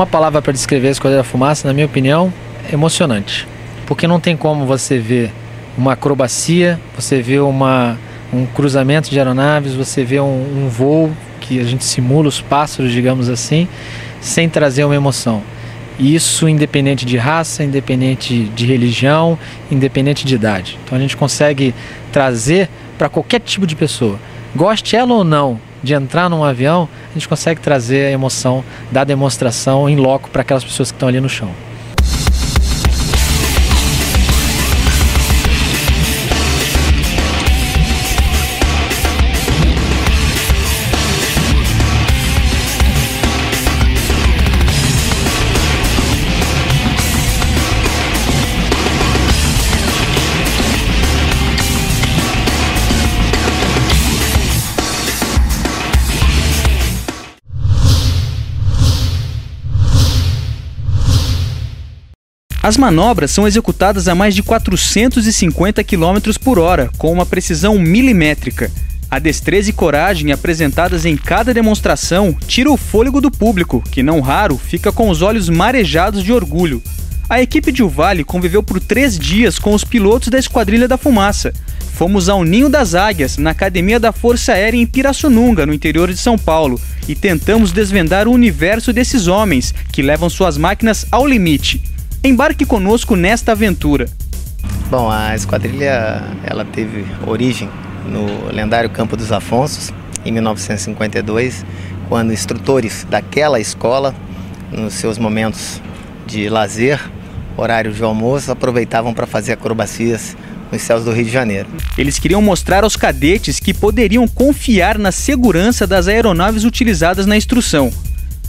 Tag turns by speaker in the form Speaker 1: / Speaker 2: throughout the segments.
Speaker 1: Uma palavra para descrever a Esquadrilha da Fumaça, na minha opinião, é emocionante. Porque não tem como você ver uma acrobacia, você vê um cruzamento de aeronaves, você vê um voo que a gente simula os pássaros, digamos assim, sem trazer uma emoção. E isso independente de raça, independente de religião, independente de idade. Então a gente consegue trazer para qualquer tipo de pessoa, goste ela ou não de entrar num avião, a gente consegue trazer a emoção da demonstração em loco para aquelas pessoas que estão ali no chão.
Speaker 2: As manobras são executadas a mais de 450 km por hora, com uma precisão milimétrica. A destreza e coragem apresentadas em cada demonstração tira o fôlego do público, que não raro fica com os olhos marejados de orgulho. A equipe de Uvalde conviveu por 3 dias com os pilotos da Esquadrilha da Fumaça. Fomos ao Ninho das Águias, na Academia da Força Aérea em Pirassununga, no interior de São Paulo, e tentamos desvendar o universo desses homens, que levam suas máquinas ao limite. Embarque conosco nesta aventura.
Speaker 3: Bom, a esquadrilha ela teve origem no lendário Campo dos Afonsos, em 1952, quando instrutores daquela escola, nos seus momentos de lazer, horário de almoço, aproveitavam para fazer acrobacias nos céus do Rio de Janeiro.
Speaker 2: Eles queriam mostrar aos cadetes que poderiam confiar na segurança das aeronaves utilizadas na instrução.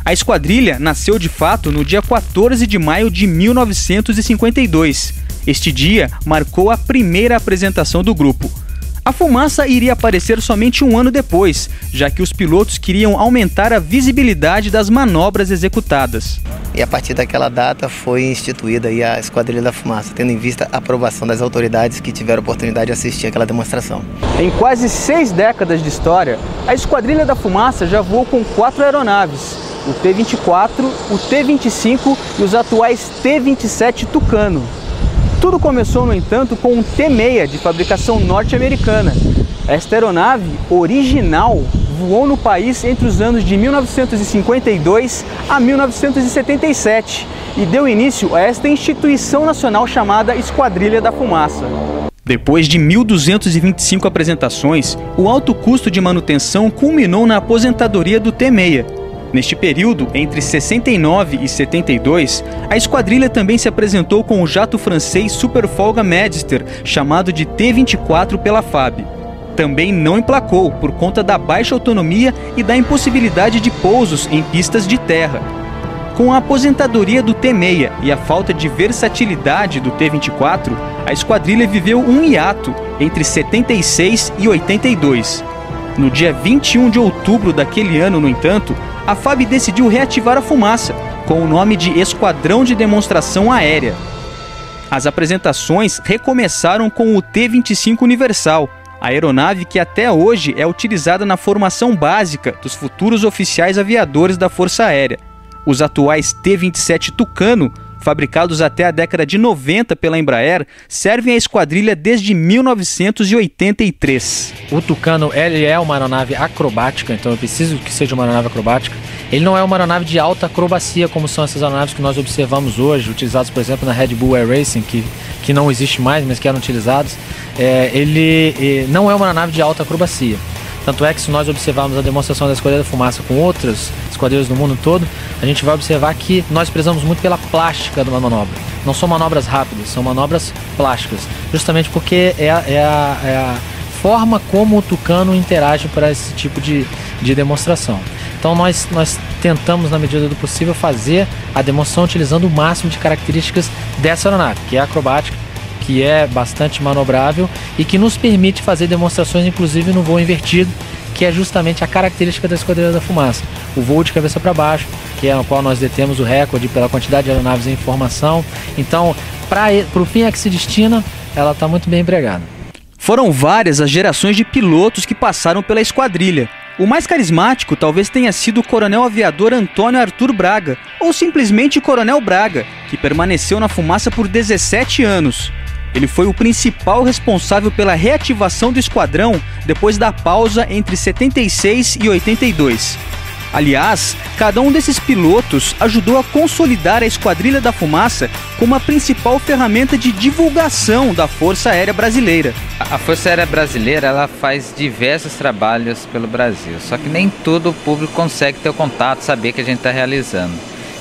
Speaker 2: A esquadrilha nasceu de fato no dia 14 de maio de 1952. Este dia marcou a primeira apresentação do grupo. A fumaça iria aparecer somente um ano depois, já que os pilotos queriam aumentar a visibilidade das manobras executadas.
Speaker 3: E a partir daquela data foi instituída aí a Esquadrilha da Fumaça, tendo em vista a aprovação das autoridades que tiveram oportunidade de assistir aquela demonstração.
Speaker 2: Em quase 6 décadas de história, a Esquadrilha da Fumaça já voou com 4 aeronaves. O T-24, o T-25 e os atuais T-27 Tucano. Tudo começou, no entanto, com um T-6 de fabricação norte-americana. Esta aeronave original voou no país entre os anos de 1952 a 1977 e deu início a esta instituição nacional chamada Esquadrilha da Fumaça. Depois de 1.225 apresentações, o alto custo de manutenção culminou na aposentadoria do T-6. Neste período, entre 69 e 72, a esquadrilha também se apresentou com o jato francês Superfolga Magister, chamado de T-24 pela FAB. Também não emplacou por conta da baixa autonomia e da impossibilidade de pousos em pistas de terra. Com a aposentadoria do T-6 e a falta de versatilidade do T-24, a esquadrilha viveu um hiato entre 76 e 82. No dia 21 de outubro daquele ano, no entanto, a FAB decidiu reativar a fumaça, com o nome de Esquadrão de Demonstração Aérea. As apresentações recomeçaram com o T-25 Universal, a aeronave que até hoje é utilizada na formação básica dos futuros oficiais aviadores da Força Aérea. Os atuais T-27 Tucano, fabricados até a década de 90 pela Embraer, servem à esquadrilha desde 1983.
Speaker 1: O Tucano ele é uma aeronave acrobática, então eu preciso que seja uma aeronave acrobática. Ele não é uma aeronave de alta acrobacia, como são essas aeronaves que nós observamos hoje, utilizadas, por exemplo, na Red Bull Air Racing, que não existe mais, mas que eram utilizados. Ele não é uma aeronave de alta acrobacia. Tanto é que se nós observarmos a demonstração da Esquadrilha da Fumaça com outras esquadrilhas do mundo todo, a gente vai observar que nós prezamos muito pela plástica de uma manobra. Não são manobras rápidas, são manobras plásticas, justamente porque é a forma como o Tucano interage para esse tipo de demonstração. Então nós tentamos, na medida do possível, fazer a demonstração utilizando o máximo de características dessa aeronave, que é acrobática, que é bastante manobrável e que nos permite fazer demonstrações, inclusive no voo invertido, que é justamente a característica da Esquadrilha da Fumaça. O voo de cabeça para baixo, que é no qual nós detemos o recorde pela quantidade de aeronaves em formação. Então, para o fim a que se destina, ela está muito bem empregada.
Speaker 2: Foram várias as gerações de pilotos que passaram pela esquadrilha. O mais carismático talvez tenha sido o coronel aviador Antônio Arthur Braga, ou simplesmente Coronel Braga, que permaneceu na fumaça por 17 anos. Ele foi o principal responsável pela reativação do esquadrão depois da pausa entre 76 e 82. Aliás, cada um desses pilotos ajudou a consolidar a Esquadrilha da Fumaça como a principal ferramenta de divulgação da Força Aérea Brasileira.
Speaker 4: A Força Aérea Brasileira ela faz diversos trabalhos pelo Brasil, só que nem todo o público consegue ter o contato, saber que a gente está realizando.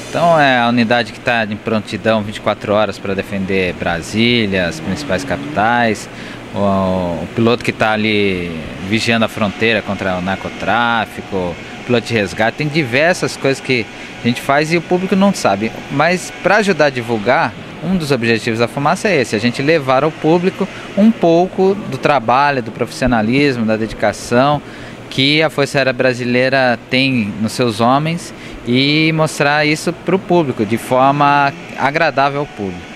Speaker 4: Então é a unidade que está em prontidão 24 horas para defender Brasília, as principais capitais, o piloto que está ali vigiando a fronteira contra o narcotráfico, piloto de resgate, tem diversas coisas que a gente faz e o público não sabe. Mas para ajudar a divulgar, um dos objetivos da Fumaça é esse, a gente levar ao público um pouco do trabalho, do profissionalismo, da dedicação que a Força Aérea Brasileira tem nos seus homens e mostrar isso para o público, de forma agradável ao público.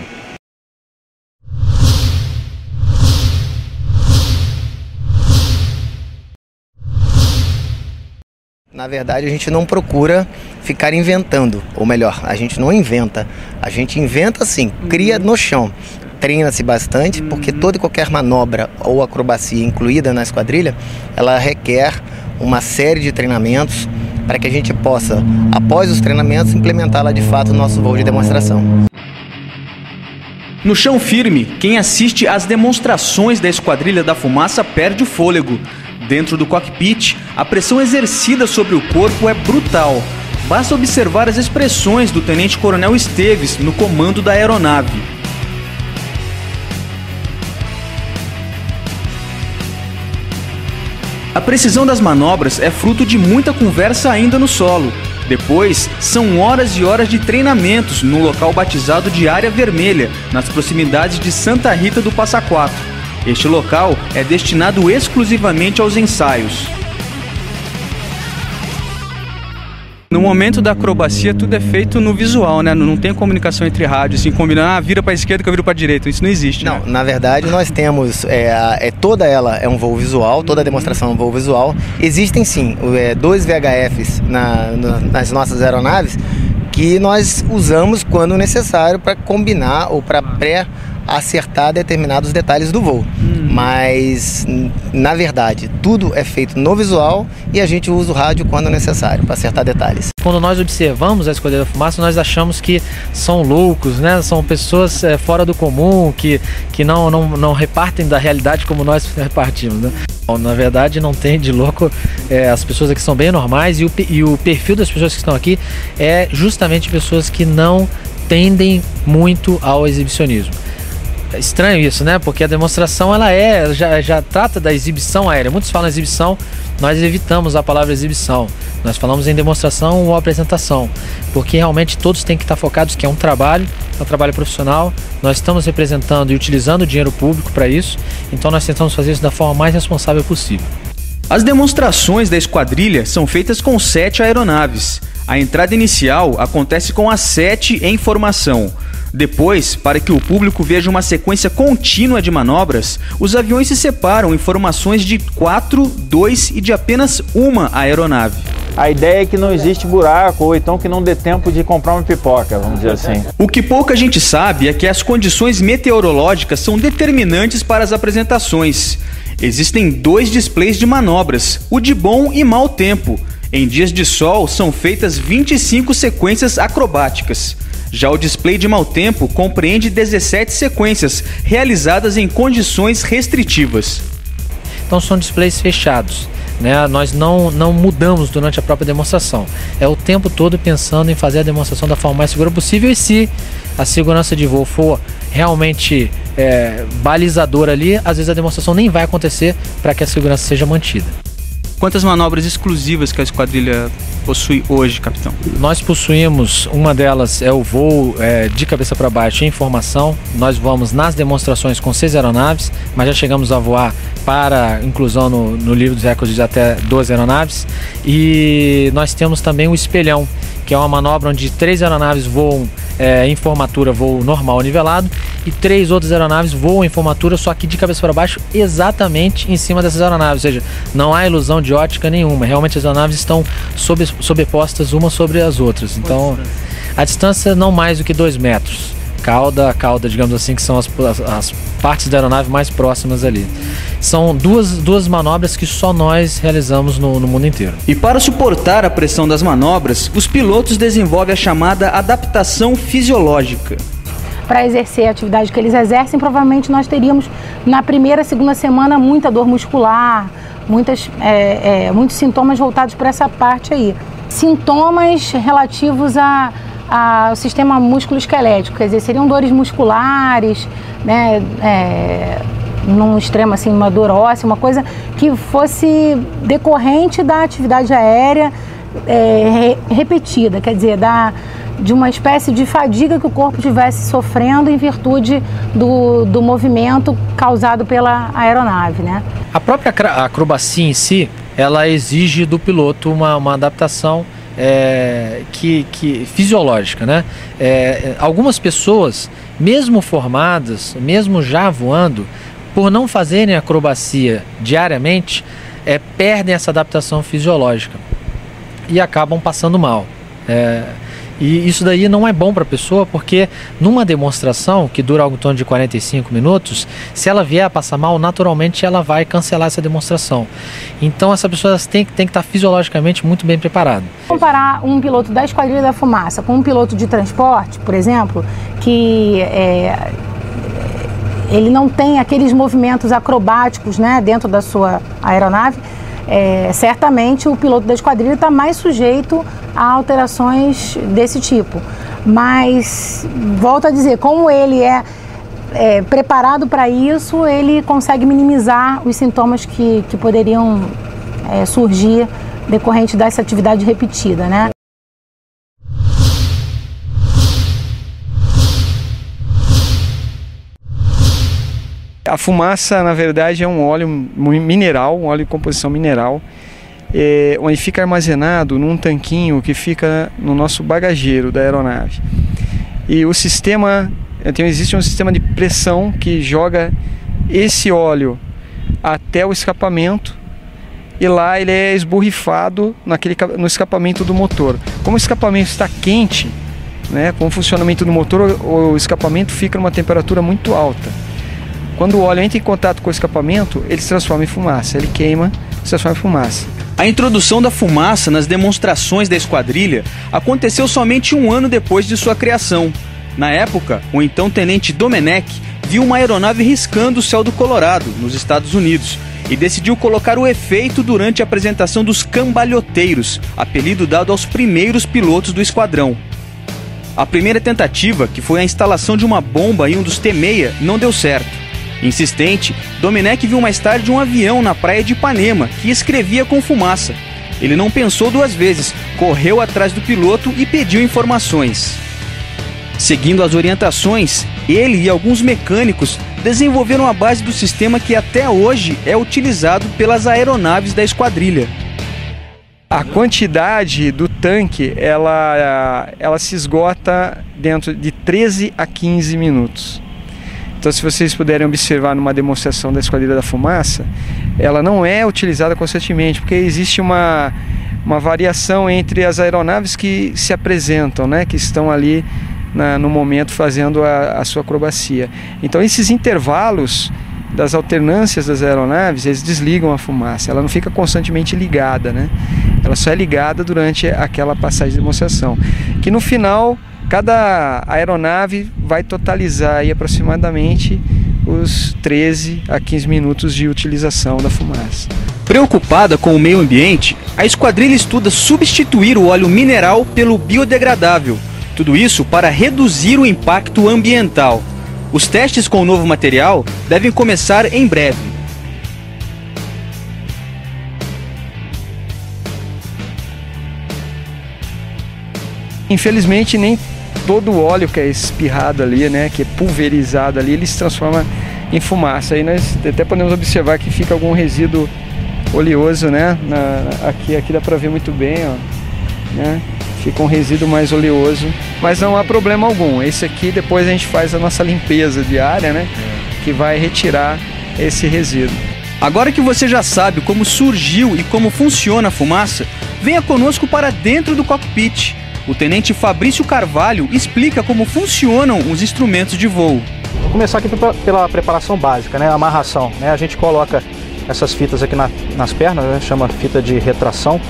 Speaker 3: Na verdade, a gente não procura ficar inventando, ou melhor, a gente não inventa. A gente inventa assim, cria no chão. Treina-se bastante, porque toda e qualquer manobra ou acrobacia incluída na esquadrilha, ela requer uma série de treinamentos para que a gente possa, após os treinamentos, implementá-la de fato no nosso voo de demonstração.
Speaker 2: No chão firme, quem assiste às demonstrações da Esquadrilha da Fumaça perde o fôlego. Dentro do cockpit, a pressão exercida sobre o corpo é brutal. Basta observar as expressões do Tenente Coronel Esteves no comando da aeronave. A precisão das manobras é fruto de muita conversa ainda no solo. Depois, são horas e horas de treinamentos no local batizado de Área Vermelha, nas proximidades de Santa Rita do Passa Quatro. Este local é destinado exclusivamente aos ensaios. No momento da acrobacia, tudo é feito no visual, né? Não tem comunicação entre rádios, assim, combinando, vira para a esquerda que eu viro para a direita. Isso não existe,
Speaker 3: Não,
Speaker 2: né?
Speaker 3: na verdade, nós temos, toda ela é um voo visual, toda a demonstração é um voo visual. Existem sim, 2 VHFs nas nossas aeronaves que nós usamos quando necessário para combinar ou para acertar determinados detalhes do voo. Mas, na verdade, tudo é feito no visual e a gente usa o rádio quando necessário para acertar detalhes.
Speaker 1: Quando nós observamos a Esquadrilha da Fumaça, nós achamos que são loucos, né? São pessoas fora do comum, que não repartem da realidade como nós repartimos, né? Na verdade, não tem de louco. As pessoas aqui são bem normais e o perfil das pessoas que estão aqui é justamente pessoas que não tendem muito ao exibicionismo. É estranho isso, né? Porque a demonstração ela já trata da exibição aérea. Muitos falam exibição, nós evitamos a palavra exibição. Nós falamos em demonstração ou apresentação, porque realmente todos têm que estar focados que é um trabalho profissional. Nós estamos representando e utilizando o dinheiro público para isso, então nós tentamos fazer isso da forma mais responsável possível.
Speaker 2: As demonstrações da esquadrilha são feitas com 7 aeronaves. A entrada inicial acontece com as 7 em formação. Depois, para que o público veja uma sequência contínua de manobras, os aviões se separam em formações de 4, 2 e de apenas uma aeronave.
Speaker 5: A ideia é que não existe buraco ou então que não dê tempo de comprar uma pipoca, vamos dizer assim.
Speaker 2: O que pouca gente sabe é que as condições meteorológicas são determinantes para as apresentações. Existem 2 displays de manobras, o de bom e mau tempo. Em dias de sol são feitas 25 sequências acrobáticas. Já o display de mau tempo compreende 17 sequências, realizadas em condições restritivas.
Speaker 1: Então são displays fechados, né? Nós não mudamos durante a própria demonstração. É o tempo todo pensando em fazer a demonstração da forma mais segura possível, e se a segurança de voo for realmente balizadora ali, às vezes a demonstração nem vai acontecer para que a segurança seja mantida.
Speaker 2: Quantas manobras exclusivas que a esquadrilha possui hoje, capitão?
Speaker 1: Nós possuímos, uma delas é o voo de cabeça para baixo em formação. Nós voamos nas demonstrações com 6 aeronaves, mas já chegamos a voar para inclusão no livro dos recordes de até 12 aeronaves. E nós temos também o espelhão, que é uma manobra onde 3 aeronaves voam em formatura, voo normal nivelado, e 3 outras aeronaves voam em formatura, só que de cabeça para baixo, exatamente em cima dessas aeronaves. Ou seja, não há ilusão de ótica nenhuma. Realmente as aeronaves estão sobrepostas umas sobre as outras. Então, a distância não mais do que 2 metros. Cauda a cauda, digamos assim, que são as partes da aeronave mais próximas ali. São duas manobras que só nós realizamos no mundo inteiro.
Speaker 2: E para suportar a pressão das manobras, os pilotos desenvolvem a chamada adaptação fisiológica.
Speaker 6: Para exercer a atividade que eles exercem, provavelmente nós teríamos na primeira, segunda semana muita dor muscular, muitos sintomas voltados para essa parte aí. Sintomas relativos ao sistema músculo-esquelético, quer dizer, seriam dores musculares, né, num extremo assim, uma dor óssea, uma coisa que fosse decorrente da atividade aérea repetida, quer dizer, de uma espécie de fadiga que o corpo estivesse sofrendo em virtude do movimento causado pela aeronave, né?
Speaker 1: A própria acrobacia em si, ela exige do piloto uma adaptação fisiológica, né? Algumas pessoas, mesmo formadas, mesmo já voando, por não fazerem acrobacia diariamente, perdem essa adaptação fisiológica e acabam passando mal. E isso daí não é bom para a pessoa, porque numa demonstração que dura algo em torno de 45 minutos, se ela vier a passar mal, naturalmente ela vai cancelar essa demonstração. Então essa pessoa tem que estar fisiologicamente muito bem preparada.
Speaker 6: Comparar um piloto da Esquadrilha da Fumaça com um piloto de transporte, por exemplo, que ele não tem aqueles movimentos acrobáticos, né, dentro da sua aeronave, certamente o piloto da esquadrilha está mais sujeito a alterações desse tipo. Mas, volto a dizer, como ele é preparado para isso, ele consegue minimizar os sintomas que poderiam surgir decorrente dessa atividade repetida, né?
Speaker 7: A fumaça, na verdade, é um óleo mineral, um óleo de composição mineral, onde fica armazenado num tanquinho que fica no nosso bagageiro da aeronave. E o sistema, existe um sistema de pressão que joga esse óleo até o escapamento, e lá ele é esborrifado no escapamento do motor. Como o escapamento está quente, né, com o funcionamento do motor, o escapamento fica numa temperatura muito alta. Quando o óleo entra em contato com o escapamento, ele se transforma em fumaça, ele queima, se transforma em fumaça.
Speaker 2: A introdução da fumaça nas demonstrações da esquadrilha aconteceu somente 1 ano depois de sua criação. Na época, o então tenente Domenech viu uma aeronave riscando o céu do Colorado, nos Estados Unidos, e decidiu colocar o efeito durante a apresentação dos cambalhoteiros, apelido dado aos primeiros pilotos do esquadrão. A primeira tentativa, que foi a instalação de uma bomba em um dos T-6, não deu certo. Insistente, Domenech viu mais tarde um avião na praia de Ipanema que escrevia com fumaça. Ele não pensou 2 vezes, correu atrás do piloto e pediu informações. Seguindo as orientações, ele e alguns mecânicos desenvolveram a base do sistema que até hoje é utilizado pelas aeronaves da esquadrilha.
Speaker 7: A quantidade do tanque, ela se esgota dentro de 13 a 15 minutos. Então, se vocês puderem observar numa demonstração da Esquadrilha da Fumaça, ela não é utilizada constantemente, porque existe uma variação entre as aeronaves que se apresentam, né, que estão ali no momento fazendo a sua acrobacia. Então, esses intervalos das alternâncias das aeronaves, eles desligam a fumaça, ela não fica constantemente ligada, né? Ela só é ligada durante aquela passagem de demonstração, que no final cada aeronave vai totalizar aí aproximadamente os 13 a 15 minutos de utilização da fumaça.
Speaker 2: Preocupada com o meio ambiente, a esquadrilha estuda substituir o óleo mineral pelo biodegradável. Tudo isso para reduzir o impacto ambiental. Os testes com o novo material devem começar em breve.
Speaker 7: Infelizmente, nem todo o óleo que é espirrado ali, né, que é pulverizado ali, ele se transforma em fumaça. Aí nós até podemos observar que fica algum resíduo oleoso, né? Aqui dá para ver muito bem, ó, né? fica um resíduo mais oleoso, mas não há problema algum. Esse aqui depois a gente faz a nossa limpeza diária, né? Que vai retirar esse resíduo.
Speaker 2: Agora que você já sabe como surgiu e como funciona a fumaça, venha conosco para dentro do cockpit. O tenente Fabrício Carvalho explica como funcionam os instrumentos de voo.
Speaker 8: Vou começar aqui pela preparação básica, né? A amarração, né? A gente coloca essas fitas aqui nas pernas, né? Chama fita de retração.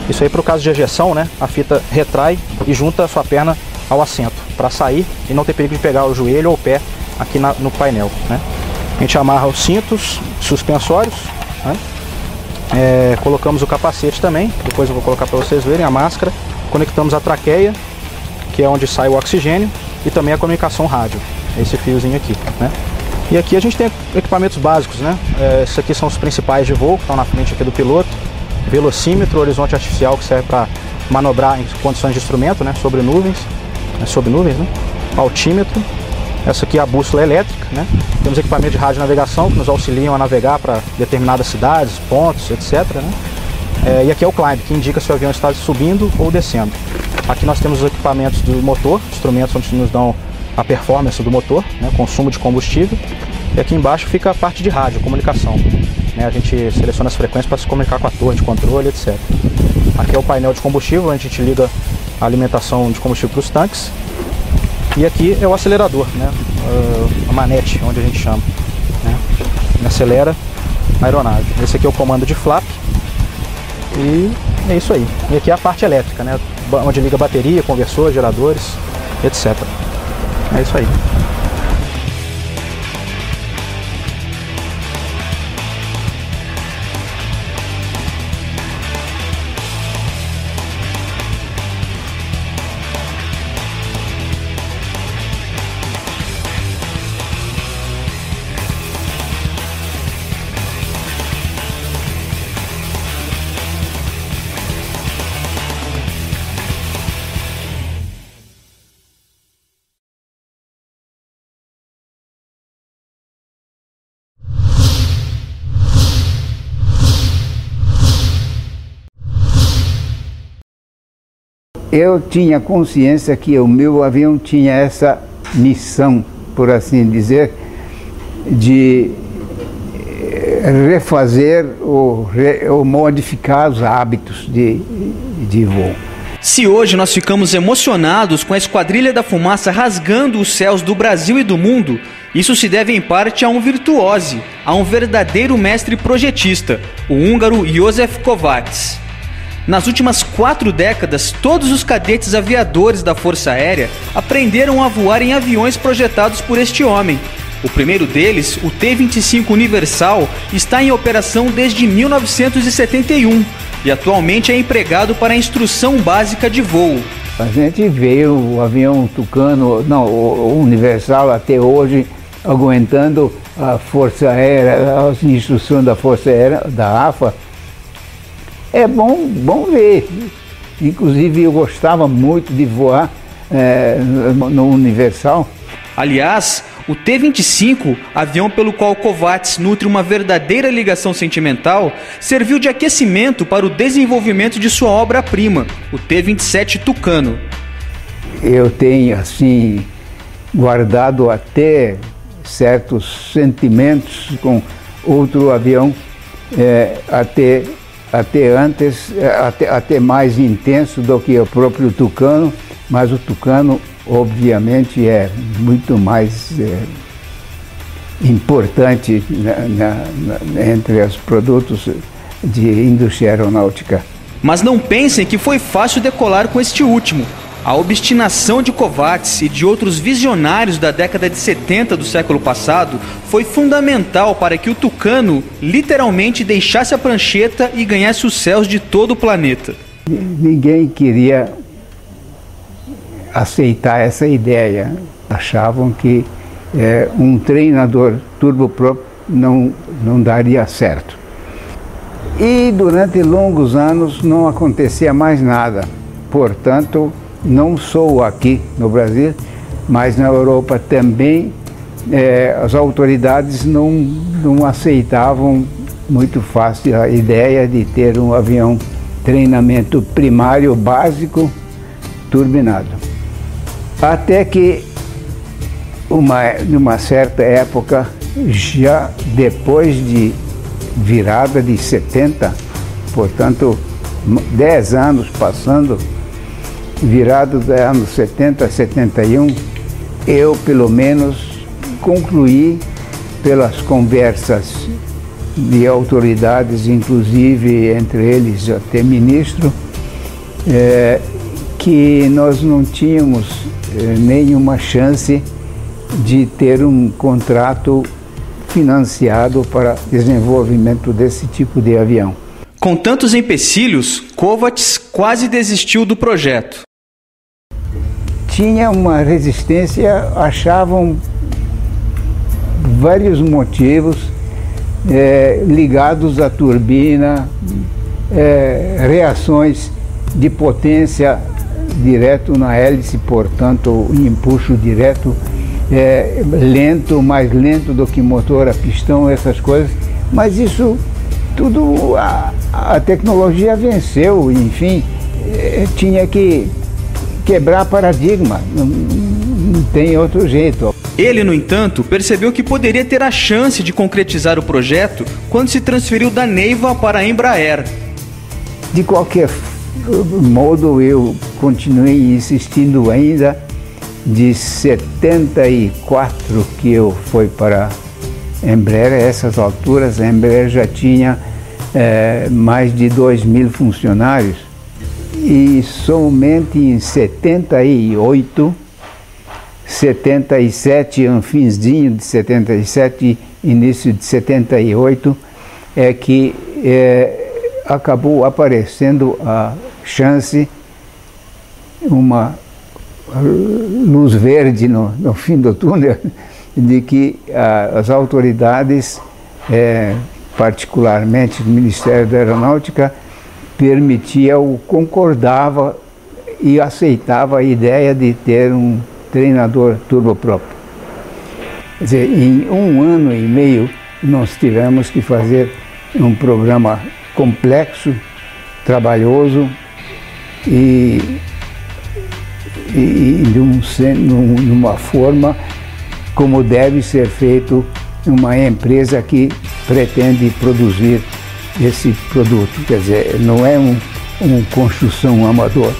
Speaker 8: Isso aí para o caso de ejeção, né? A fita retrai e junta a sua perna ao assento para sair e não ter perigo de pegar o joelho ou o pé aqui no painel, né? A gente amarra os cintos suspensórios, né? Colocamos o capacete também, depois eu vou colocar para vocês verem a máscara. Conectamos a traqueia, que é onde sai o oxigênio, e também a comunicação rádio, esse fiozinho aqui, né? E aqui a gente tem equipamentos básicos, né? Esses aqui são os principais de voo, que estão na frente aqui do piloto. Velocímetro, horizonte artificial, que serve para manobrar em condições de instrumento, né? Sobre nuvens, né? Altímetro. Essa aqui é a bússola elétrica, né? Temos equipamento de radionavegação que nos auxiliam a navegar para determinadas cidades, pontos, etc, né? E aqui é o climb, que indica se o avião está subindo ou descendo. Aqui nós temos os equipamentos do motor, instrumentos onde nos dão a performance do motor, né, consumo de combustível. E aqui embaixo fica a parte de rádio, comunicação, né? A gente seleciona as frequências para se comunicar com a torre de controle, etc. Aqui é o painel de combustível, onde a gente liga a alimentação de combustível para os tanques. E aqui é o acelerador, né? A manete, onde a gente chama, né? Acelera a aeronave. Esse aqui é o comando de flap. E é isso aí. E aqui é a parte elétrica, né? Onde liga bateria, conversor, geradores, etc. É isso aí.
Speaker 9: Eu tinha consciência que o meu avião tinha essa missão, por assim dizer, de refazer ou modificar os hábitos de voo.
Speaker 2: Se hoje nós ficamos emocionados com a Esquadrilha da Fumaça rasgando os céus do Brasil e do mundo, isso se deve em parte a um virtuose, a um verdadeiro mestre projetista, o húngaro József Kovács. Nas últimas 4 décadas, todos os cadetes aviadores da Força Aérea aprenderam a voar em aviões projetados por este homem. O primeiro deles, o T-25 Universal, está em operação desde 1971 e atualmente é empregado para a instrução básica de voo.
Speaker 9: A gente vê o avião Tucano, não, o Universal até hoje, aguentando a Força Aérea, as instruções da Força Aérea, da AFA. É bom ver. Inclusive eu gostava muito de voar no Universal.
Speaker 2: Aliás, o T-25, avião pelo qual Kovács nutre uma verdadeira ligação sentimental, serviu de aquecimento para o desenvolvimento de sua obra-prima, o T-27 Tucano.
Speaker 9: Eu tenho, assim, guardado até certos sentimentos com outro avião, até mais intenso do que o próprio Tucano, mas o Tucano obviamente é muito mais importante entre os produtos de indústria aeronáutica.
Speaker 2: Mas não pensem que foi fácil decolar com este último. A obstinação de Kovács e de outros visionários da década de 70 do século passado foi fundamental para que o Tucano literalmente deixasse a prancheta e ganhasse os céus de todo o planeta.
Speaker 9: Ninguém queria aceitar essa ideia. Achavam que um treinador turboprop não daria certo. E durante longos anos não acontecia mais nada. Portanto, não só aqui no Brasil, mas na Europa também, as autoridades não aceitavam muito fácil a ideia de ter um avião treinamento primário básico turbinado. Até que, numa certa época, já depois de virada de 70, portanto, 10 anos passando, virado dos anos 70 a 71, eu, pelo menos, concluí pelas conversas de autoridades, inclusive entre eles até ministro, que nós não tínhamos nenhuma chance de ter um contrato financiado para desenvolvimento desse tipo de avião.
Speaker 2: Com tantos empecilhos, Kovács quase desistiu do projeto.
Speaker 9: Tinha uma resistência, achavam vários motivos ligados à turbina, reações de potência direto na hélice, portanto, empuxo direto, lento, mais lento do que motor a pistão, essas coisas, mas isso tudo a tecnologia venceu, enfim, tinha que quebrar paradigma, não tem outro jeito.
Speaker 2: Ele, no entanto, percebeu que poderia ter a chance de concretizar o projeto quando se transferiu da Neiva para a Embraer.
Speaker 9: De qualquer modo, eu continuei insistindo ainda. De 74 que eu fui para a Embraer, a essas alturas a Embraer já tinha mais de 2.000 funcionários, e somente em 78, 77, um finzinho de 77, início de 78, é que acabou aparecendo a chance, uma luz verde no fim do túnel, de que as autoridades, particularmente o Ministério da Aeronáutica, permitia ou concordava e aceitava a ideia de ter um treinador turboprop. Quer dizer, em 1 ano e meio nós tivemos que fazer um programa complexo, trabalhoso e numa forma como deve ser feito uma empresa que pretende produzir esse produto. Quer dizer, não é uma construção amador.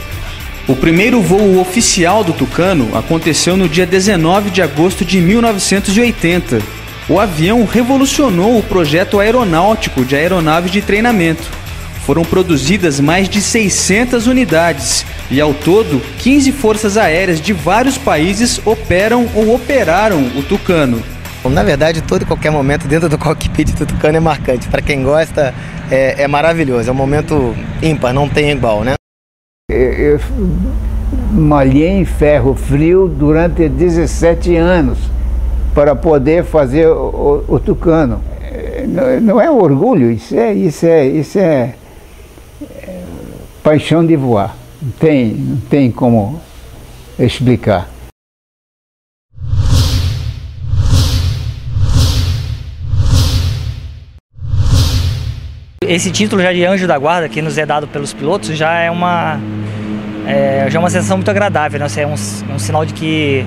Speaker 2: O primeiro voo oficial do Tucano aconteceu no dia 19 de agosto de 1980. O avião revolucionou o projeto aeronáutico de aeronave de treinamento. Foram produzidas mais de 600 unidades e, ao todo, 15 forças aéreas de vários países operam ou operaram o Tucano.
Speaker 3: Na verdade, todo e qualquer momento dentro do cockpit do Tucano é marcante. Para quem gosta, é maravilhoso. É um momento ímpar, não tem igual, né?
Speaker 9: Eu malhei em ferro frio durante 17 anos para poder fazer o Tucano. Não é orgulho, isso é paixão de voar. Não tem como explicar.
Speaker 10: Esse título já de Anjo da Guarda, que nos é dado pelos pilotos, já é uma sensação muito agradável, né? É um sinal de que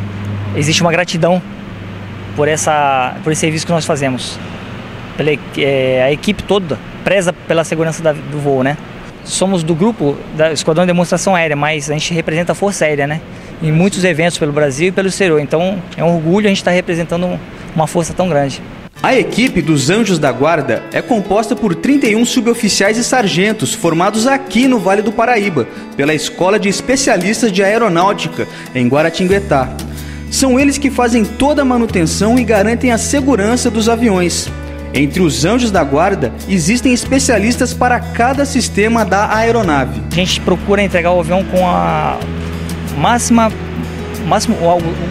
Speaker 10: existe uma gratidão por esse serviço que nós fazemos. A equipe toda preza pela segurança do voo, né? Somos do grupo da Esquadrão de Demonstração Aérea, mas a gente representa a Força Aérea, né? Em muitos eventos pelo Brasil e pelo exterior. Então é um orgulho a gente estar representando uma força tão grande.
Speaker 2: A equipe dos Anjos da Guarda é composta por 31 suboficiais e sargentos formados aqui no Vale do Paraíba, pela Escola de Especialistas de Aeronáutica, em Guaratinguetá. São eles que fazem toda a manutenção e garantem a segurança dos aviões. Entre os Anjos da Guarda, existem especialistas para cada sistema da aeronave.
Speaker 10: A gente procura entregar o avião com o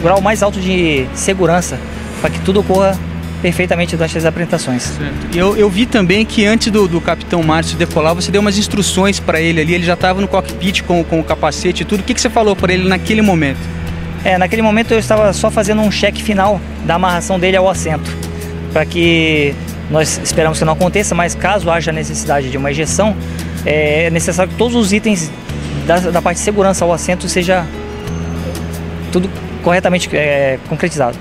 Speaker 10: grau mais alto de segurança, para que tudo ocorra perfeitamente durante as apresentações.
Speaker 2: Certo. Eu vi também que antes do capitão Márcio decolar, você deu umas instruções para ele ali, ele já estava no cockpit com o capacete e tudo. O que você falou para ele naquele momento?
Speaker 10: Naquele momento eu estava só fazendo um cheque final da amarração dele ao assento, para que nós esperamos que não aconteça, mas caso haja necessidade de uma ejeção, é necessário que todos os itens da parte de segurança ao assento seja tudo corretamente concretizado.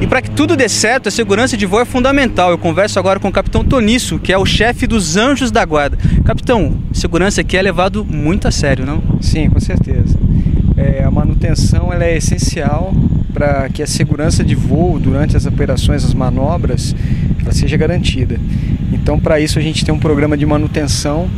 Speaker 2: E para que tudo dê certo, a segurança de voo é fundamental. Eu converso agora com o capitão Tonisso, que é o chefe dos Anjos da Guarda. Capitão, segurança aqui é levado muito a sério, não?
Speaker 7: Sim, com certeza. A manutenção ela é essencial para que a segurança de voo durante as operações, as manobras, ela seja garantida. Então, para isso a gente tem um programa de manutenção,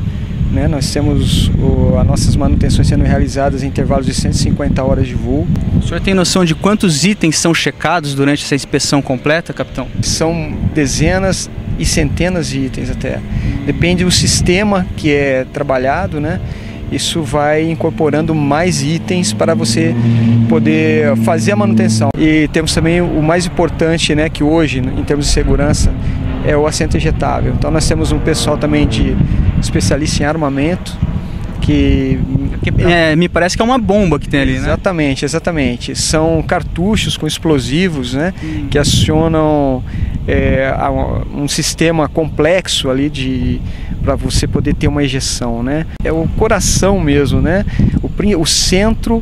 Speaker 7: né? Nós temos as nossas manutenções sendo realizadas em intervalos de 150 horas de voo.
Speaker 2: O senhor tem noção de quantos itens são checados durante essa inspeção completa, capitão?
Speaker 7: São dezenas e centenas de itens até. Depende do sistema que é trabalhado, né? Isso vai incorporando mais itens para você poder fazer a manutenção. E temos também o mais importante, né, que hoje, em termos de segurança, é o assento ejetável. Então nós temos um pessoal também de especialista em armamento, que
Speaker 2: me parece que é uma bomba que tem ali, né?
Speaker 7: Exatamente, exatamente. São cartuchos com explosivos, né, que acionam um sistema complexo ali para você poder ter uma ejeção, né? É o coração mesmo, né? O centro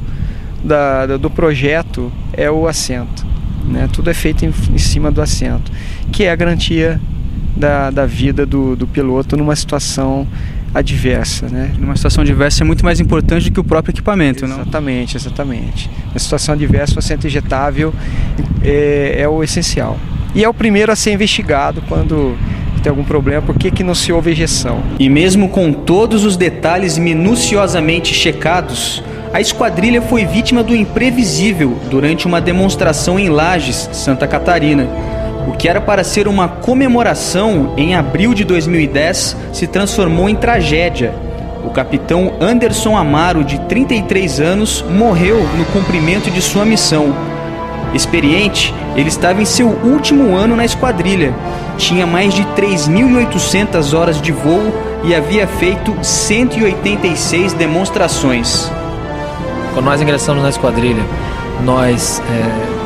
Speaker 7: do projeto é o assento, né? Tudo é feito em cima do assento, que é a garantia da vida do piloto numa situação adversa, né?
Speaker 2: Numa situação adversa é muito mais importante do que o próprio equipamento, não?
Speaker 7: Exatamente, exatamente. Na situação adversa, o assento ejetável é o essencial. E é o primeiro a ser investigado quando tem algum problema, por que não se houve ejeção.
Speaker 2: E mesmo com todos os detalhes minuciosamente checados, a esquadrilha foi vítima do imprevisível durante uma demonstração em Lages, Santa Catarina. O que era para ser uma comemoração em abril de 2010 se transformou em tragédia. O capitão Anderson Amaro, de 33 anos, morreu no cumprimento de sua missão. Experiente, ele estava em seu último ano na esquadrilha. Tinha mais de 3.800 horas de voo e havia feito 186 demonstrações.
Speaker 1: Quando nós ingressamos na esquadrilha, nós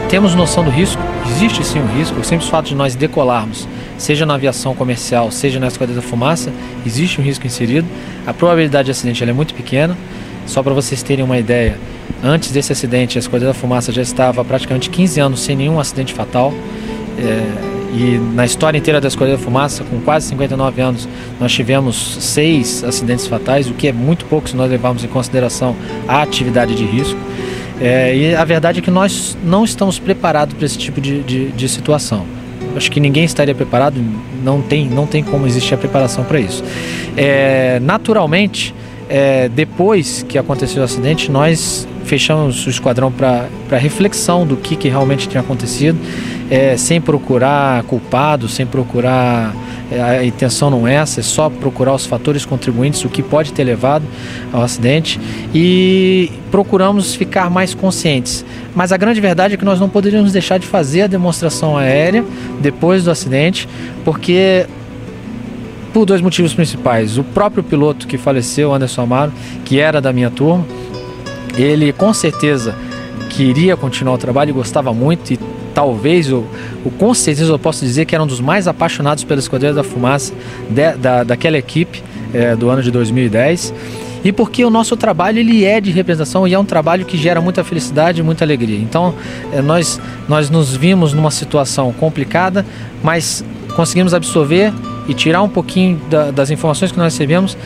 Speaker 1: temos noção do risco. Existe sim um risco. O simples fato de nós decolarmos, seja na aviação comercial, seja na Esquadrilha da Fumaça, existe um risco inserido. A probabilidade de acidente ela é muito pequena. Só para vocês terem uma ideia, antes desse acidente, a Esquadrilha da Fumaça já estava há praticamente 15 anos sem nenhum acidente fatal. E na história inteira da Esquadrilha da Fumaça, com quase 59 anos, nós tivemos 6 acidentes fatais, o que é muito pouco se nós levarmos em consideração a atividade de risco. E a verdade é que nós não estamos preparados para esse tipo de situação. Acho que ninguém estaria preparado, não tem como existir a preparação para isso. Naturalmente, depois que aconteceu o acidente, nós fechamos o esquadrão para reflexão do que realmente tinha acontecido, sem procurar culpados, sem procurar... A intenção não é essa, é só procurar os fatores contribuintes, o que pode ter levado ao acidente, e procuramos ficar mais conscientes. Mas a grande verdade é que nós não poderíamos deixar de fazer a demonstração aérea depois do acidente, porque... por 2 motivos principais. O próprio piloto que faleceu, Anderson Amaro, que era da minha turma, ele com certeza queria continuar o trabalho e gostava muito, e talvez, com certeza eu posso dizer que era um dos mais apaixonados pela Esquadrilha da Fumaça daquela equipe do ano de 2010, e porque o nosso trabalho ele é de representação e é um trabalho que gera muita felicidade e muita alegria. Então nós nos vimos numa situação complicada, mas conseguimos absorver e tirar um pouquinho das informações que nós recebemos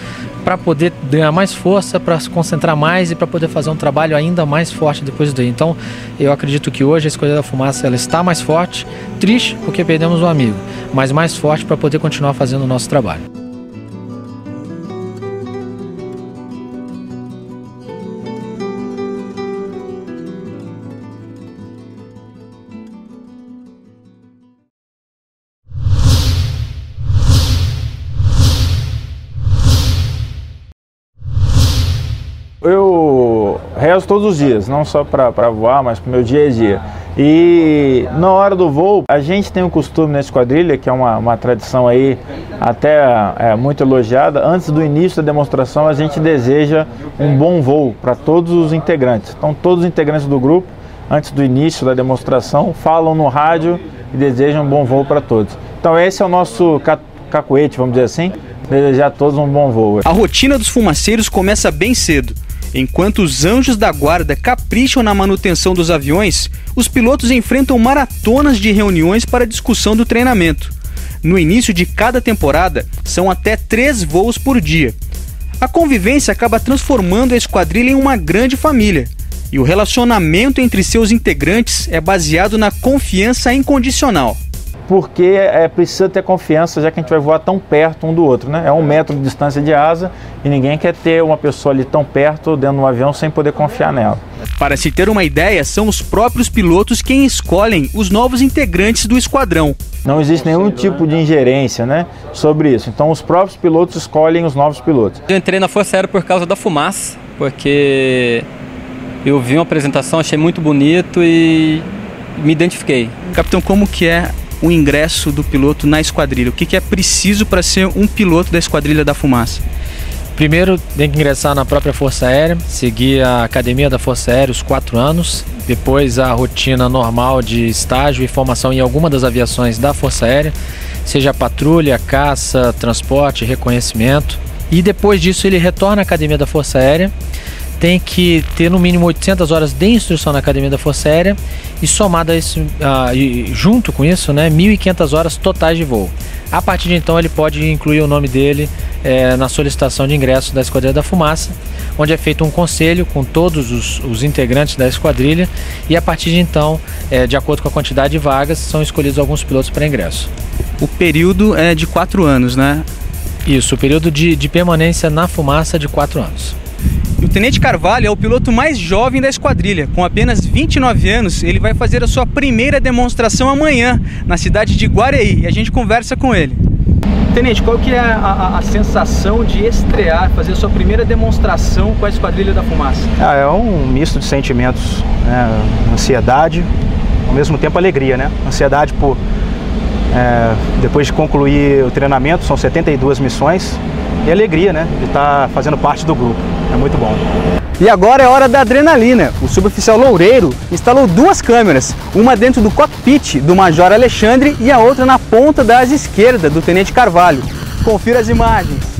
Speaker 1: para poder ganhar mais força, para se concentrar mais e para poder fazer um trabalho ainda mais forte depois daí. Então, eu acredito que hoje a Esquadrilha da Fumaça ela está mais forte, triste porque perdemos um amigo, mas mais forte para poder continuar fazendo o nosso trabalho.
Speaker 5: Eu rezo todos os dias, não só para voar, mas para o meu dia a dia. E na hora do voo, a gente tem um costume na esquadrilha, que é uma tradição aí até muito elogiada. Antes do início da demonstração, a gente deseja um bom voo para todos os integrantes. Então todos os integrantes do grupo, antes do início da demonstração, falam no rádio e desejam um bom voo para todos. Então esse é o nosso cacuete, vamos dizer assim, desejar a todos um bom voo.
Speaker 2: A rotina dos fumaceiros começa bem cedo. Enquanto os anjos da guarda capricham na manutenção dos aviões, os pilotos enfrentam maratonas de reuniões para discussão do treinamento. No início de cada temporada, são até 3 voos por dia. A convivência acaba transformando a esquadrilha em uma grande família. E o relacionamento entre seus integrantes é baseado na confiança incondicional.
Speaker 5: Porque precisa ter confiança, já que a gente vai voar tão perto um do outro, né? É 1 metro de distância de asa e ninguém quer ter uma pessoa ali tão perto dentro de um avião sem poder confiar nela.
Speaker 2: Para se ter uma ideia, são os próprios pilotos quem escolhem os novos integrantes do esquadrão.
Speaker 5: Não existe nenhum tipo de ingerência, né, sobre isso. Então os próprios pilotos escolhem os novos pilotos.
Speaker 11: Eu entrei na Força Aérea por causa da fumaça, porque eu vi uma apresentação, achei muito bonito e me identifiquei.
Speaker 2: Capitão, como que é o ingresso do piloto na esquadrilha? O que é preciso para ser um piloto da Esquadrilha da Fumaça?
Speaker 1: Primeiro, tem que ingressar na própria Força Aérea, seguir a academia da Força Aérea os 4 anos, depois a rotina normal de estágio e formação em alguma das aviações da Força Aérea, seja patrulha, caça, transporte, reconhecimento. E depois disso ele retorna à academia da Força Aérea, tem que ter no mínimo 800 horas de instrução na academia da Força Aérea e somado a isso, junto com isso, né, 1.500 horas totais de voo. A partir de então ele pode incluir o nome dele na solicitação de ingresso da Esquadrilha da Fumaça, onde é feito um conselho com todos os integrantes da esquadrilha e a partir de então, de acordo com a quantidade de vagas, são escolhidos alguns pilotos para ingresso.
Speaker 2: O período é de 4 anos, né?
Speaker 1: Isso, o período de permanência na fumaça é de 4 anos.
Speaker 2: O Tenente Carvalho é o piloto mais jovem da esquadrilha. Com apenas 29 anos, ele vai fazer a sua primeira demonstração amanhã, na cidade de Guareí, e a gente conversa com ele. Tenente, qual que é a sensação de estrear, fazer a sua primeira demonstração com a Esquadrilha da Fumaça?
Speaker 8: É um misto de sentimentos, né? Ansiedade, ao mesmo tempo alegria, né? Ansiedade por, depois de concluir o treinamento, são 72 missões, e alegria, né, de estar fazendo parte do grupo. É muito bom.
Speaker 2: E agora é hora da adrenalina. O suboficial Loureiro instalou 2 câmeras, uma dentro do cockpit do Major Alexandre e a outra na ponta da asa esquerda do Tenente Carvalho. Confira as imagens.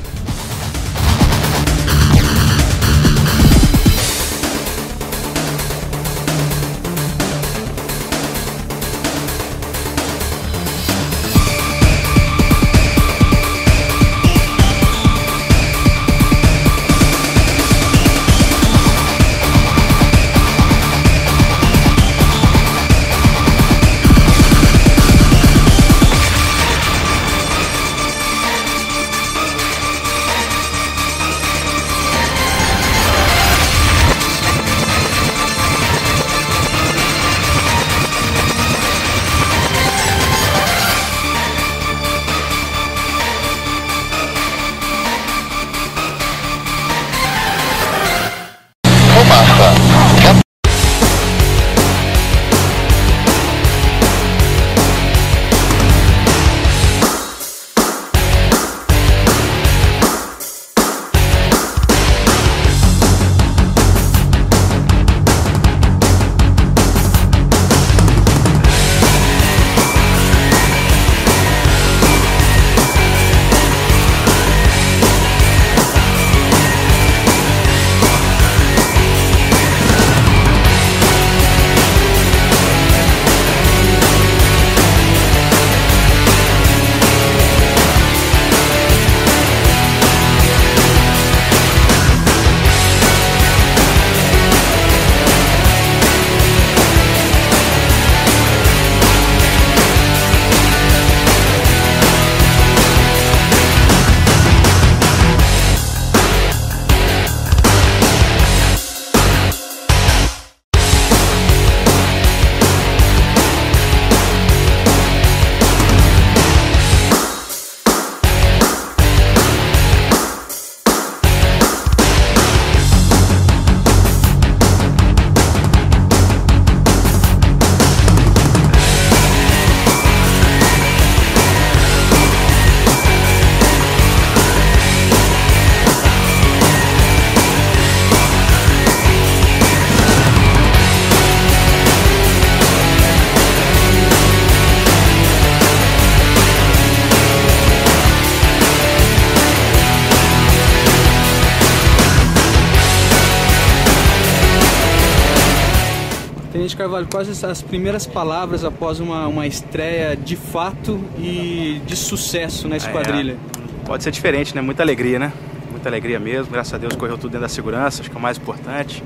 Speaker 2: Tenente Carvalho, quais as primeiras palavras após uma estreia de fato e de sucesso na esquadrilha?
Speaker 8: Pode ser diferente, né? Muita alegria, né? Muita alegria mesmo. Graças a Deus correu tudo dentro da segurança, acho que é o mais importante.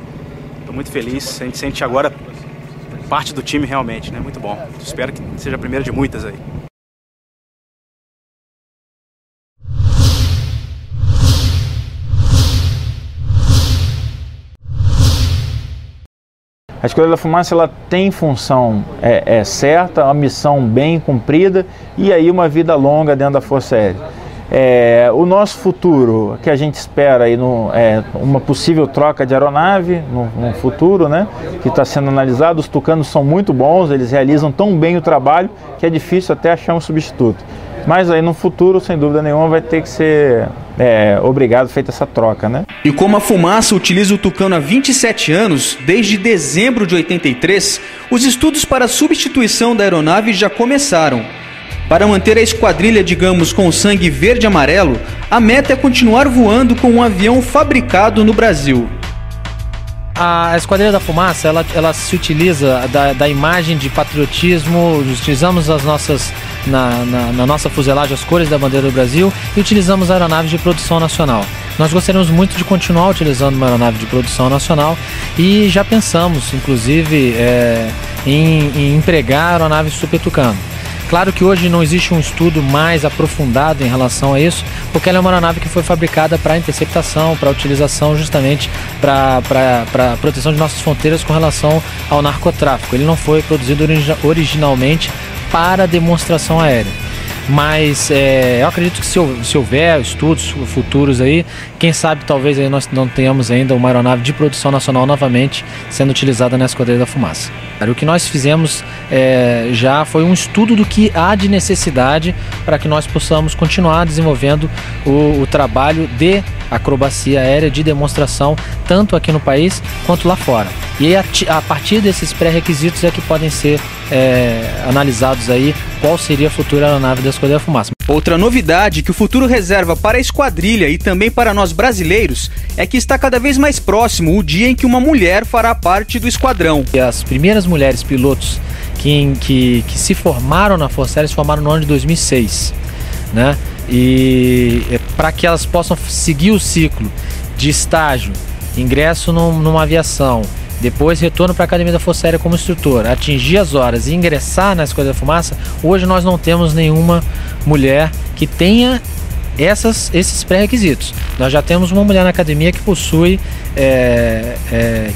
Speaker 8: Estou muito feliz. A gente sente agora parte do time realmente, né? Muito bom. Espero que seja a primeira de muitas aí.
Speaker 5: A Esquadrilha da Fumaça ela tem função certa, uma missão bem cumprida e aí uma vida longa dentro da Força Aérea. O nosso futuro, que a gente espera aí uma possível troca de aeronave no futuro, né, que está sendo analisado. Os tucanos são muito bons, eles realizam tão bem o trabalho que é difícil até achar um substituto. Mas aí no futuro, sem dúvida nenhuma, vai ter que ser obrigado, feita essa troca, né?
Speaker 2: E como a Fumaça utiliza o Tucano há 27 anos, desde dezembro de 83, os estudos para a substituição da aeronave já começaram. Para manter a esquadrilha, digamos, com sangue verde e amarelo, a meta é continuar voando com um avião fabricado no Brasil.
Speaker 1: A Esquadrilha da Fumaça, ela se utiliza da imagem de patriotismo, utilizamos na nossa fuselagem as cores da bandeira do Brasil e utilizamos aeronaves de produção nacional. Nós gostaríamos muito de continuar utilizando uma aeronave de produção nacional e já pensamos, inclusive, em empregar a aeronave Super Tucano. Claro que hoje não existe um estudo mais aprofundado em relação a isso, porque ela é uma aeronave que foi fabricada para interceptação, para utilização justamente para proteção de nossas fronteiras com relação ao narcotráfico. Ele não foi produzido originalmente para demonstração aérea. Mas eu acredito que se houver estudos futuros aí, quem sabe talvez aí nós não tenhamos ainda uma aeronave de produção nacional novamente sendo utilizada na Esquadrilha da Fumaça. O que nós fizemos já foi um estudo do que há de necessidade para que nós possamos continuar desenvolvendo o trabalho de acrobacia aérea de demonstração, tanto aqui no país quanto lá fora. E a partir desses pré-requisitos é que podem ser analisados aí qual seria a futura aeronave da Esquadrilha da Fumaça.
Speaker 2: Outra novidade que o futuro reserva para a esquadrilha e também para nós brasileiros é que está cada vez mais próximo o dia em que uma mulher fará parte do esquadrão.
Speaker 1: E as primeiras mulheres pilotos que se formaram na Força Aérea se formaram no ano de 2006, né? E para que elas possam seguir o ciclo de estágio, ingresso numa aviação, depois retorno para a Academia da Força Aérea como instrutor, atingir as horas e ingressar na Esquadrilha da Fumaça, hoje nós não temos nenhuma mulher que tenha esses pré-requisitos. Nós já temos uma mulher na academia que possui,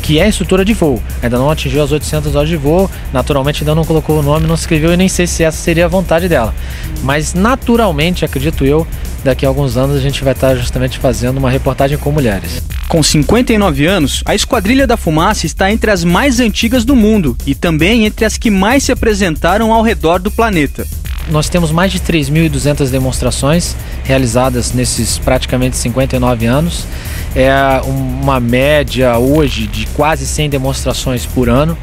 Speaker 1: que é instrutora de voo, ainda não atingiu as 800 horas de voo, naturalmente ainda não colocou o nome, não se inscreveu e nem sei se essa seria a vontade dela. Mas naturalmente, acredito eu, daqui a alguns anos a gente vai estar justamente fazendo uma reportagem com mulheres.
Speaker 2: Com 59 anos, a Esquadrilha da Fumaça está entre as mais antigas do mundo e também entre as que mais se apresentaram ao redor do planeta.
Speaker 1: Nós temos mais de 3.200 demonstrações realizadas nesses praticamente 59 anos. É uma média hoje de quase 100 demonstrações por ano.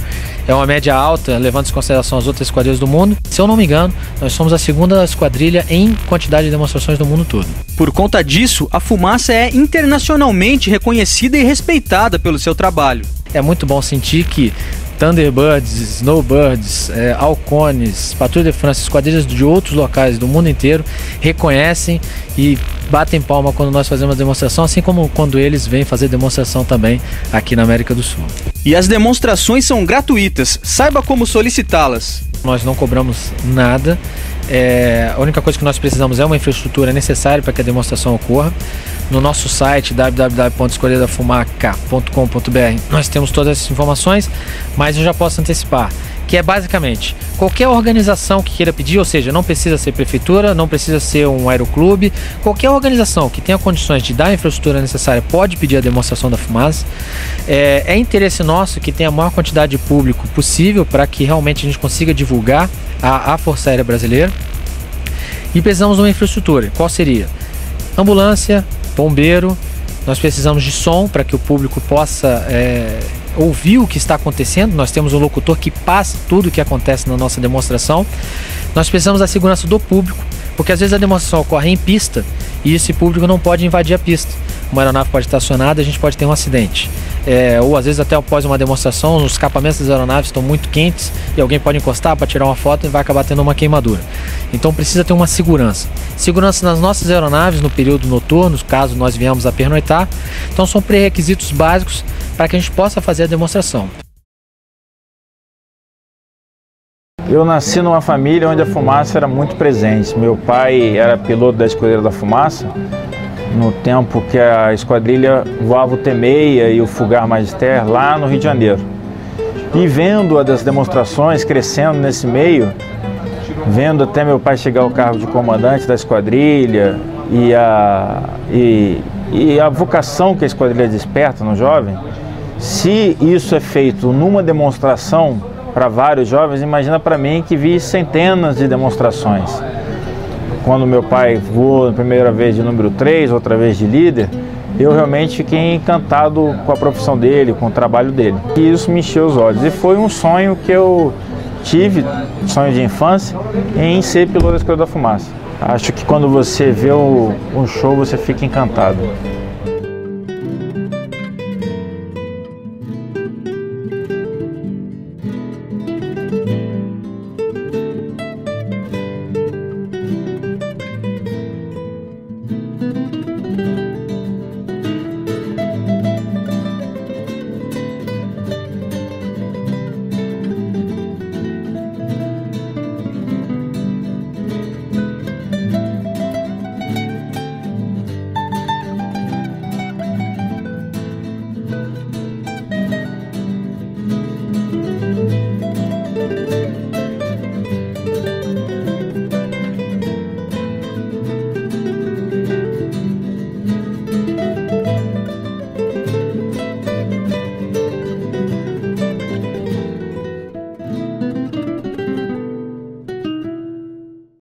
Speaker 1: É uma média alta, levando em consideração as outras esquadrilhas do mundo. Se eu não me engano, nós somos a segunda esquadrilha em quantidade de demonstrações no mundo todo.
Speaker 2: Por conta disso, a Fumaça é internacionalmente reconhecida e respeitada pelo seu trabalho.
Speaker 1: É muito bom sentir que Thunderbirds, Snowbirds, Halcones, Patrulha de França, esquadrilhas de outros locais do mundo inteiro reconhecem e batem palma quando nós fazemos a demonstração, assim como quando eles vêm fazer demonstração também aqui na América do Sul.
Speaker 2: E as demonstrações são gratuitas, saiba como solicitá-las.
Speaker 1: Nós não cobramos nada. A única coisa que nós precisamos é uma infraestrutura necessária para que a demonstração ocorra. No nosso site www.esquadrilhafumaca.com.br nós temos todas essas informações, mas eu já posso antecipar que é basicamente qualquer organização que queira pedir, ou seja, não precisa ser prefeitura, não precisa ser um aeroclube, qualquer organização que tenha condições de dar a infraestrutura necessária pode pedir a demonstração da Fumaça. É interesse nosso que tenha a maior quantidade de público possível para que realmente a gente consiga divulgar a Força Aérea Brasileira. E precisamos de uma infraestrutura. Qual seria? Ambulância, bombeiro, nós precisamos de som para que o público possa ouvir o que está acontecendo. Nós temos um locutor que passa tudo o que acontece na nossa demonstração. Nós precisamos da segurança do público, porque às vezes a demonstração ocorre em pista e esse público não pode invadir a pista. uma aeronave pode estar acionada e a gente pode ter um acidente. Ou às vezes até após uma demonstração, os escapamentos das aeronaves estão muito quentes e alguém pode encostar para tirar uma foto e vai acabar tendo uma queimadura. Então precisa ter uma segurança. Segurança nas nossas aeronaves no período noturno, caso nós viemos a pernoitar. Então são pré-requisitos básicos para que a gente possa fazer a demonstração.
Speaker 5: Eu nasci numa família onde a fumaça era muito presente. Meu pai era piloto da Esquadrilha da Fumaça, no tempo que a esquadrilha voava o T-6 e o Fugar Magister lá no Rio de Janeiro. E vendo as demonstrações, crescendo nesse meio, vendo até meu pai chegar ao cargo de comandante da esquadrilha e a vocação que a esquadrilha desperta no jovem, se isso é feito numa demonstração para vários jovens, imagina para mim que vi centenas de demonstrações. Quando meu pai voou a primeira vez de número 3, outra vez de líder, eu realmente fiquei encantado com a profissão dele, com o trabalho dele. E isso me encheu os olhos. E foi um sonho que eu tive, sonho de infância, em ser piloto da Esquadrilha da Fumaça. Acho que quando você vê um show, você fica encantado.